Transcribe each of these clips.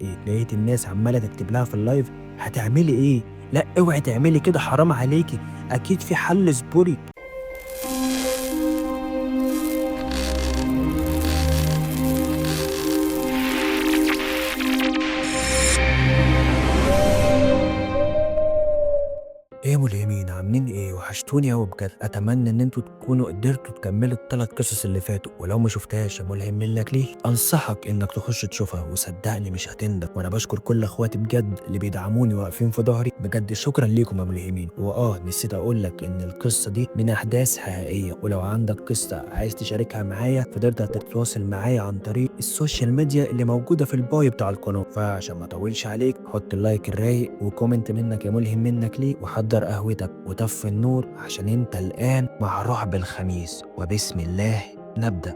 إيه؟ لقيت الناس عمالة تكتب لها في اللايف هتعملي إيه؟ لأ اوعي تعملي كده حرام عليكِ، أكيد في حل اصبري. ايه يا ملهمين عاملين ايه؟ وحشتوني اوي بجد. اتمنى ان انتوا تكونوا قدرتوا تكملوا ال3 قصص اللي فاتوا، ولو ما شفتهاش يا ملهم منك ليه انصحك انك تخش تشوفها وصدقني مش هتندم. وانا بشكر كل اخواتي بجد اللي بيدعموني واقفين في ظهري، بجد شكرا ليكم يا ملهمين. نسيت اقول لك ان القصه دي من احداث حقيقيه، ولو عندك قصه عايز تشاركها معايا فتقدر تتواصل معايا عن طريق السوشيال ميديا اللي موجوده في البايو بتاع القناه. فعشان ما اطولش عليك حط اللايك الرايق وكومنت منك يا ملهم منك ليه، وحضر قهوتك وطفي النور عشان انت الآن مع رعب الخميس، وبسم الله نبدأ.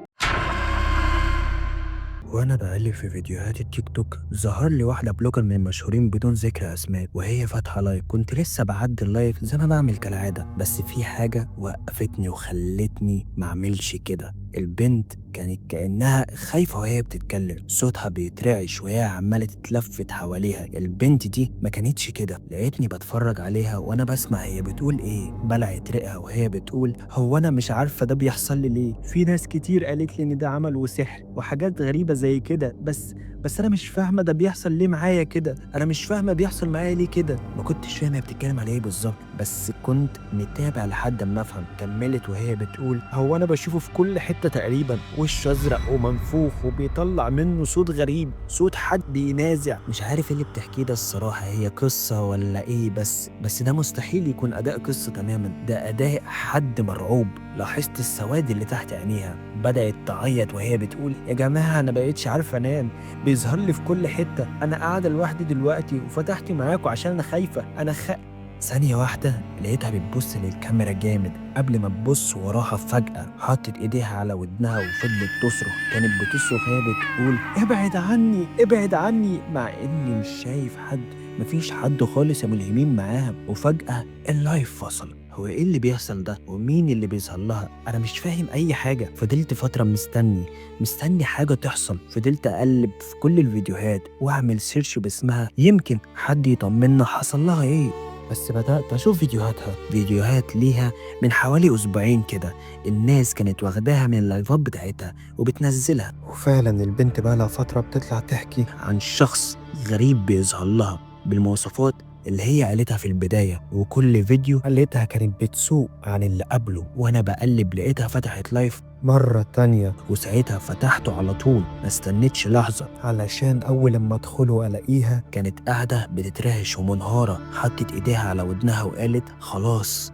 وانا بقلب في فيديوهات التيك توك ظهر لي واحده بلوجر من المشهورين بدون ذكر اسماء، وهي فاتحه لايف. كنت لسه بعدي اللايف زي ما بعمل كالعاده، بس في حاجه وقفتني وخلتني ما اعملش كده. البنت كانت كانها خايفه وهي بتتكلم، صوتها بيترعش وهي عماله تتلفت حواليها. البنت دي ما كانتش كده. لقيتني بتفرج عليها وانا بسمع هي بتقول ايه، بلعت ريقها وهي بتقول هو انا مش عارفه ده بيحصل لي ليه، في ناس كتير قالت لي ان ده عمل وسحر وحاجات غريبه زي كده، بس انا مش فاهمه ده بيحصل ليه معايا كده، انا مش فاهمه بيحصل معايا ليه كده. ما كنتش فاهمه هي بتتكلم على ايه بالظبط، بس كنت متابع لحد ما افهم. كملت وهي بتقول هو انا بشوفه في كل حته تقريبا، وشه ازرق ومنفوخ وبيطلع منه صوت غريب، صوت حد بينازع. مش عارف ايه اللي بتحكيه ده الصراحه، هي قصه ولا ايه؟ بس ده مستحيل يكون اداء قصه تماما، ده اداء حد مرعوب. لاحظت السواد اللي تحت عينيها، بدأت تعيط وهي بتقول يا جماعة أنا بقيتش عارفة أنام، بيظهر لي في كل حتة، أنا قاعدة لوحدي دلوقتي وفتحت معاكم عشان أنا خايفة. ثانية واحدة لقيتها بتبص للكاميرا جامد، قبل ما تبص وراها فجأة حطت ايديها على ودنها وفضلت تصرخ. كانت بتصرخ وهي بتقول ابعد عني ابعد عني، مع اني مش شايف حد، مفيش حد خالص يا ملهمين معاها. وفجأة اللايف فصل. هو ايه اللي بيحصل ده؟ ومين اللي بيظهر لها؟ انا مش فاهم اي حاجة. فضلت فترة مستني حاجة تحصل. فضلت اقلب في كل الفيديوهات واعمل سيرش باسمها يمكن حد يطمنا حصل لها ايه. بس بدأت أشوف فيديوهات ليها من حوالي أسبوعين كده، الناس كانت واخداها من اللايفات بتاعتها وبتنزلها. وفعلا البنت بقى لها فترة بتطلع تحكي عن شخص غريب بيظهر لها بالمواصفات اللي هي قالتها في البداية، وكل فيديو قالتها كانت بتسوق عن اللي قبله. وأنا بقلب لقيتها فتحت لايف مرة تانية، وساعتها فتحته على طول، ما استنيتش لحظة علشان أول لما أدخله ألاقيها كانت قاعدة بتترعش ومنهارة، حطت إيديها على ودنها وقالت خلاص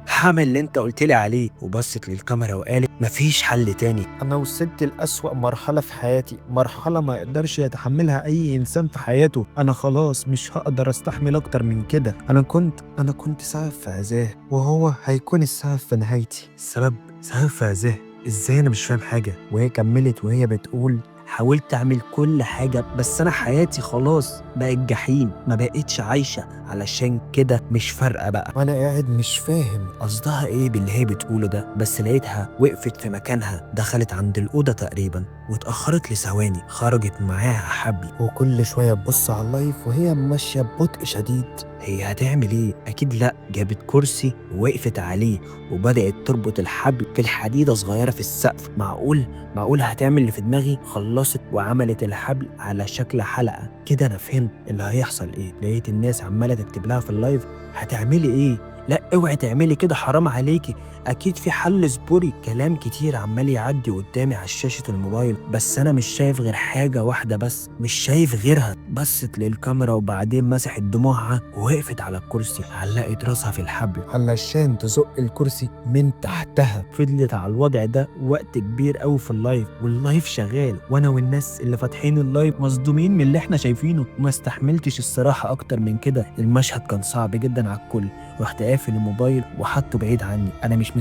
هعمل اللي انت قلتلي عليه. وبصت للكاميرا وقالت مفيش حل تاني، انا وصلت لأسوأ مرحلة في حياتي، مرحلة ما يقدرش يتحملها اي انسان في حياته، انا خلاص مش هقدر استحمل اكتر من كده. انا كنت سبب في عزاه، وهو هيكون السبب في نهايتي. سبب في عزاه ازاي؟ انا مش فاهم حاجة. وهي كملت وهي بتقول حاولت اعمل كل حاجة، بس انا حياتي خلاص بقت جحيم، ما بقتش عايشة، علشان كده مش فارقة بقى. وانا قاعد مش فاهم قصدها ايه باللي هي بتقوله ده. بس لقيتها وقفت في مكانها، دخلت عند الأوضة تقريبا واتأخرت لثواني، خرجت معاها حبل، وكل شوية تبص على اللايف وهي ماشية ببطء شديد. هي هتعمل ايه؟ اكيد لا. جابت كرسي ووقفت عليه وبدأت تربط الحبل في الحديدة صغيرة في السقف. معقول هتعمل اللي في دماغي؟ خلصت وعملت الحبل على شكل حلقة كده. انا فهمت اللي هيحصل ايه. لقيت الناس عمالة تكتب لها في اللايف هتعملي ايه؟ لا اوعي تعملي كده حرام عليكي، اكيد في حل اصبري. كلام كتير عمال يعدي قدامي على شاشة الموبايل، بس انا مش شايف غير حاجة واحدة بس، مش شايف غيرها. بصت للكاميرا وبعدين مسحت دموعها ووقفت على الكرسي، علقت راسها في الحبل علشان تزق الكرسي من تحتها. فضلت على الوضع ده وقت كبير قوي في اللايف، واللايف شغال وانا والناس اللي فاتحين اللايف مصدومين من اللي احنا شايفينه. وما استحملتش الصراحة اكتر من كده، المشهد كان صعب جدا على الكل. رحت قافل الموبايل وحطه بعيد عني. انا مش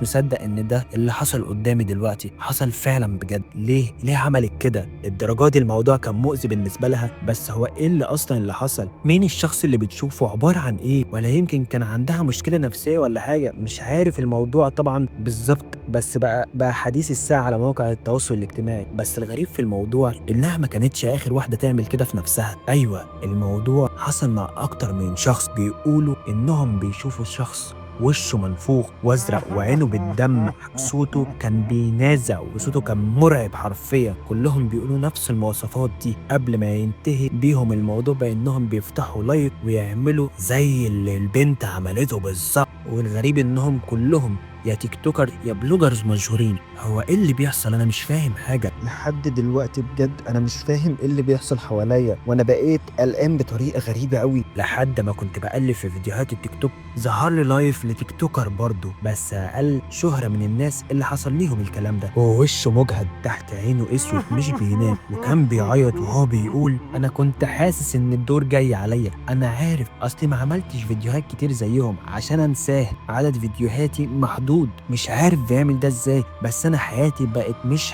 مصدق ان ده اللي حصل قدامي دلوقتي، حصل فعلا بجد. ليه عملت كده؟ الدرجات دي الموضوع كان مؤذي بالنسبه لها. بس هو ايه اللي اصلا اللي حصل؟ مين الشخص اللي بتشوفه؟ عباره عن ايه؟ ولا يمكن كان عندها مشكله نفسيه ولا حاجه؟ مش عارف الموضوع طبعا بالظبط، بس بقى حديث الساعه على مواقع التواصل الاجتماعي. بس الغريب في الموضوع انها ما كانتش اخر واحده تعمل كده في نفسها. ايوه، الموضوع حصل مع اكتر من شخص بيقولوا انهم بيشوفوا شخص وشه منفوخ وازرق وعينه بالدم، صوته كان بينازع وصوته كان مرعب حرفيا. كلهم بيقولوا نفس المواصفات دي. قبل ما ينتهي بيهم الموضوع بانهم بيفتحوا لايف ويعملوا زي اللي البنت عملته بالظبط. والغريب انهم كلهم يا تيك توكر يا بلوجرز مشهورين. هو ايه اللي بيحصل؟ انا مش فاهم حاجه لحد دلوقتي بجد. انا مش فاهم ايه اللي بيحصل حواليا، وانا بقيت قلقان بطريقه غريبه قوي. لحد ما كنت بقلب في فيديوهات التيك توك ظهر لي لايف لتيك توكر برضه، بس اقل شهره من الناس اللي حصل ليهم الكلام ده. هو وشه مجهد، تحت عينه اسود مش بينام، وكان بيعيط وهو بيقول انا كنت حاسس ان الدور جاي عليا. انا عارف اصلي ما عملتش فيديوهات كتير زيهم عشان انساه، عدد فيديوهاتي محدود. مش عارف بيعمل ده ازاي، بس انا حياتي بقت مش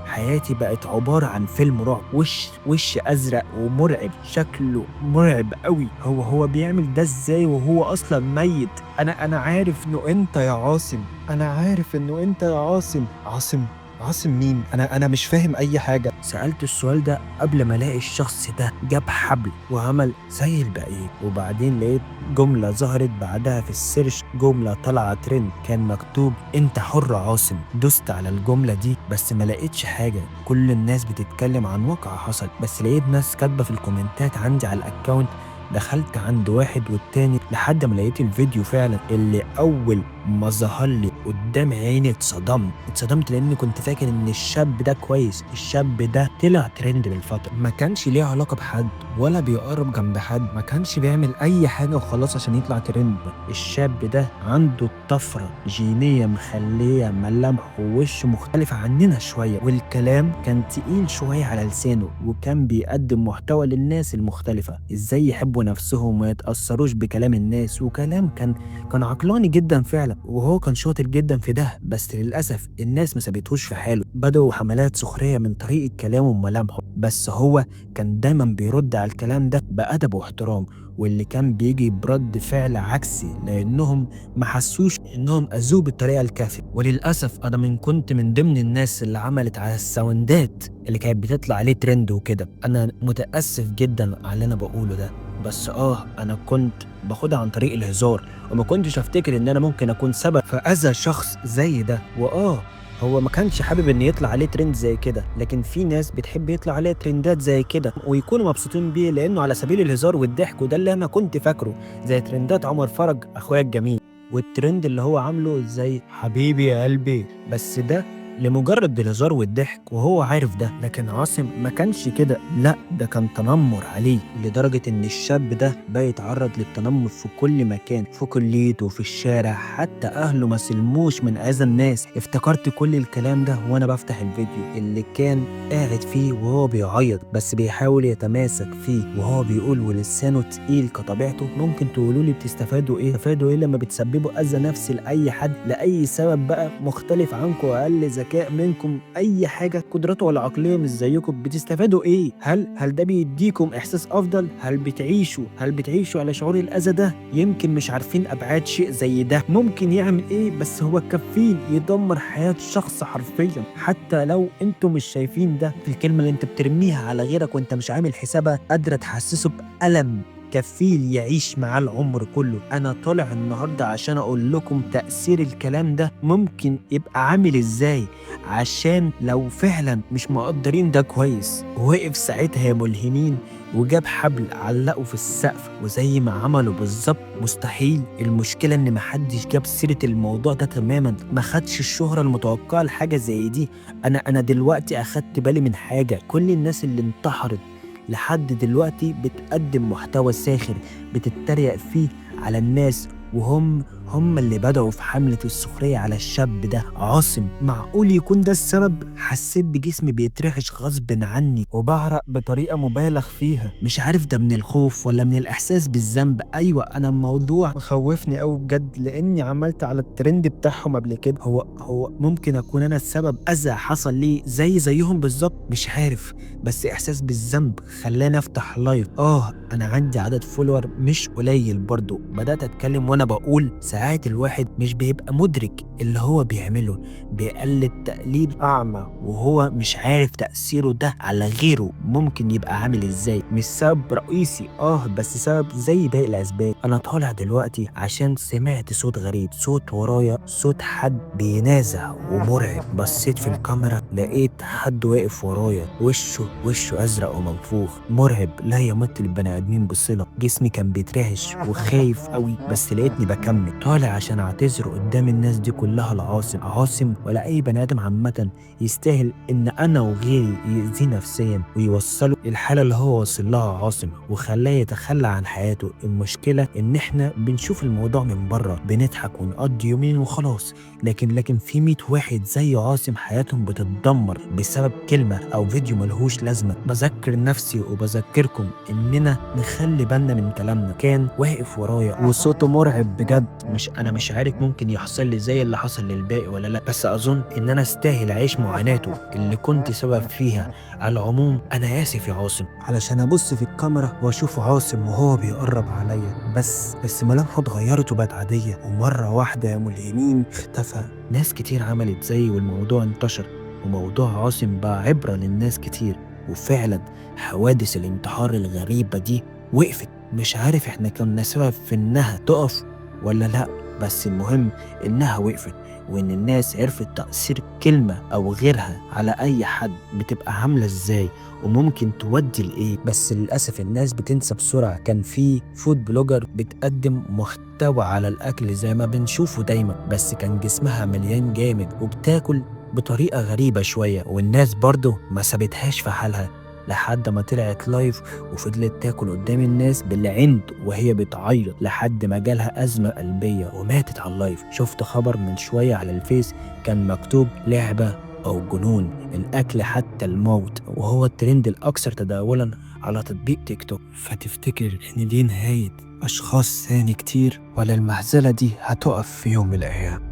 حياتي بقت عباره عن فيلم رعب. وش ازرق ومرعب، شكله مرعب قوي. هو بيعمل ده ازاي وهو اصلا ميت؟ انا عارف انه انت يا عاصم، انا عارف انه انت يا عاصم مين؟ انا مش فاهم اي حاجه. سالت السؤال ده قبل ما الاقي الشخص ده جاب حبل وعمل زي الباقيين، وبعدين لقيت جمله ظهرت بعدها في السيرش، جمله طالعه ترند كان مكتوب انت حر عاصم. دوست على الجمله دي بس ما لقيتش حاجه، كل الناس بتتكلم عن واقع حصل. بس لقيت ناس كاتبه في الكومنتات عندي على الاكونت. دخلت عند واحد والتاني لحد ما لقيت الفيديو فعلا اللي اول ما ظهر لي قدام عيني اتصدمت لاني كنت فاكر ان الشاب ده كويس. الشاب ده طلع ترند بالفتره، ما كانش ليه علاقه بحد ولا بيقرب جنب حد، ما كانش بيعمل اي حاجه وخلاص عشان يطلع ترند. الشاب ده عنده طفره جينيه مخليه ملامحه ووشه مختلف عننا شويه، والكلام كان تقيل شويه على لسانه، وكان بيقدم محتوى للناس المختلفه ازاي يحبوا نفسهم وما يتاثروش بكلام الناس. وكلام كان عقلاني جدا فعلا، وهو كان شاطر جدا في ده. بس للاسف الناس ما سابتهوش في حاله، بدأوا حملات سخريه من طريقه كلامه وملامحه. بس هو كان دايما بيرد على الكلام ده بأدب واحترام، واللي كان بيجي برد فعل عكسي لانهم ما حسوش انهم اذوه بالطريقه الكافيه. وللاسف انا كنت من ضمن الناس اللي عملت على الساوندات اللي كانت بتطلع عليه ترند وكده. انا متاسف جدا على اللي انا بقوله ده، بس انا كنت باخدها عن طريق الهزار، وما كنتش افتكر ان انا ممكن اكون سبب في اذى شخص زي ده. هو ما كانش حابب ان يطلع عليه ترند زي كده، لكن في ناس بتحب يطلع عليه ترندات زي كده ويكونوا مبسوطين بيه لانه على سبيل الهزار والضحك. وده اللي انا كنت فاكره، زي ترندات عمر فرج اخويا الجميل، والترند اللي هو عامله زي حبيبي يا قلبي. بس ده لمجرد الهزار والضحك وهو عارف ده. لكن عاصم ما كانش كده، لا ده كان تنمر عليه، لدرجة ان الشاب ده بقى يتعرض للتنمر في كل مكان، في كليته، في الشارع، حتى اهله ما سلموش من اذى الناس. افتكرت كل الكلام ده وانا بفتح الفيديو اللي كان قاعد فيه وهو بيعيط بس بيحاول يتماسك فيه وهو بيقول ولسانه تقيل كطبيعته. ممكن تقولوا لي بتستفادوا ايه؟ لما بتسببوا اذى نفسي لاي حد لاي سبب بقى مختلف عنكم، اقل ذكاء منكم، اي حاجه قدراته العقليه مش زيكم، بتستفادوا ايه؟ هل ده بيديكم احساس افضل؟ هل بتعيشوا على شعور الاذى ده؟ يمكن مش عارفين ابعاد شيء زي ده ممكن يعمل ايه، بس هو كفيل يدمر حياه شخص حرفيا. حتى لو انتم مش شايفين ده، في الكلمه اللي انت بترميها على غيرك وانت مش عامل حسابها قادره تحسسه بألم كفيل يعيش معاه العمر كله. انا طالع النهارده عشان اقول لكم تأثير الكلام ده ممكن يبقى عامل ازاي، عشان لو فعلا مش مقدرين ده كويس. وقف ساعتها يا ملهمين وجاب حبل علقه في السقف، وزي ما عملوا بالظبط. مستحيل المشكلة ان محدش جاب سيرة الموضوع ده تماما، ما خدش الشهرة المتوقعة لحاجة زي دي. انا دلوقتي اخدت بالي من حاجة، كل الناس اللي انتحرت لحد دلوقتي بتقدم محتوى ساخر بتتريق فيه على الناس، وهم هم اللي بدأوا في حملة السخرية على الشاب ده عاصم. معقول يكون ده السبب؟ حسيت بجسمي بيترعش غصب عني وبعرق بطريقة مبالغ فيها، مش عارف ده من الخوف ولا من الإحساس بالذنب. أيوة أنا الموضوع مخوفني أوي بجد، لأني عملت على الترند بتاعهم قبل كده. هو ممكن أكون أنا السبب؟ أذى حصل لي زيهم بالظبط، مش عارف، بس إحساس بالذنب خلاني أفتح لايف. أنا عندي عدد فولور مش قليل برضو. بدأت أتكلم وأنا بقول ساعات الواحد مش بيبقى مدرك اللي هو بيعمله، بيقلد تقليد أعمى وهو مش عارف تأثيره ده على غيره ممكن يبقى عامل إزاي. مش سبب رئيسي بس سبب زي باقي الأسباب. أنا طالع دلوقتي عشان سمعت صوت غريب، صوت ورايا، صوت حد بينازع ومرعب. بصيت في الكاميرا لقيت حد واقف ورايا، وشه أزرق ومنفوخ مرعب لا يمت البني آدمين بصلة. جسمي كان بيترعش وخايف قوي، بس لقيتني بكمل طالع عشان اعتذر قدام الناس دي كلها لعاصم ولا اي بني ادم عامه يستاهل ان انا وغيري يأذيه نفسيا ويوصله الحاله اللي هو وصل لها عاصم وخلاه يتخلى عن حياته. المشكله ان احنا بنشوف الموضوع من بره، بنضحك ونقضي يومين وخلاص، لكن في 100 واحد زي عاصم حياتهم بتتدمر بسبب كلمه او فيديو ملهوش لازمه. بذكر نفسي وبذكركم اننا نخلي بالنا من كلامنا. كان واقف ورايا وصوته مرعب بجد. انا مش عارف ممكن يحصل لي زي اللي حصل للباقي ولا لا، بس اظن ان انا استاهل اعيش معاناته اللي كنت سبب فيها. على العموم انا اسف يا عاصم، علشان ابص في الكاميرا واشوف عاصم وهو بيقرب عليا بس ملامحه اتغيرت وبقت عاديه، ومره واحده يا ملهمين اختفى. ناس كتير عملت زي والموضوع انتشر، وموضوع عاصم بقى عبره للناس كتير. وفعلا حوادث الانتحار الغريبه دي وقفت. مش عارف احنا كنا سبب في انها تقف ولا لا، بس المهم انها وقفت، وان الناس عرفت تأثير كلمة او غيرها على اي حد بتبقى عاملة ازاي وممكن تودي لايه. بس للأسف الناس بتنسى بسرعة. كان في فود بلوجر بتقدم محتوى على الاكل زي ما بنشوفه دايما، بس كان جسمها مليان جامد وبتاكل بطريقة غريبة شوية، والناس برضه ما سابتهاش في حالها لحد ما طلعت لايف وفضلت تاكل قدام الناس بالعند وهي بتعيط لحد ما جالها أزمة قلبية وماتت على اللايف. شفت خبر من شوية على الفيس كان مكتوب لعبة أو جنون الأكل حتى الموت، وهو الترند الأكثر تداولا على تطبيق تيك توك. فتفتكر إن دي نهاية أشخاص ثاني كتير، ولا المهزلة دي هتقف في يوم من الأيام؟